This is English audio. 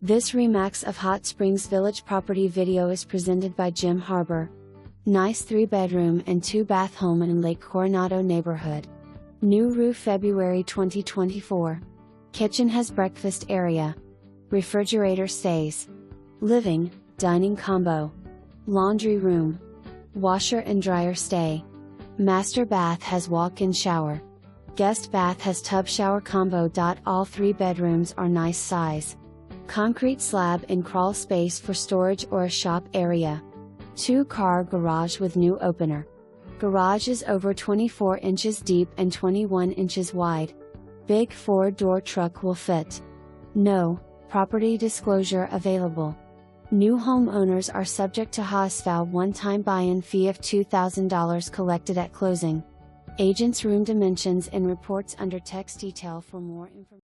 This Remax of Hot Springs Village property video is presented by Jim Harbor. Nice 3-bedroom and 2-bath home in Lake Coronado neighborhood. New roof February 2024. Kitchen has breakfast area. Refrigerator stays. Living, dining combo. Laundry room. Washer and dryer stay. Master bath has walk-in shower. Guest bath has tub shower combo.All 3 bedrooms are nice size. Concrete slab and crawl space for storage or a shop area. 2-car garage with new opener. Garage is over 24 inches deep and 21 inches wide. Big 4-door truck will fit. No property disclosure available. New homeowners are subject to HOSFAL one-time buy-in fee of $2,000 collected at closing. Agent's room dimensions and reports under text detail for more information.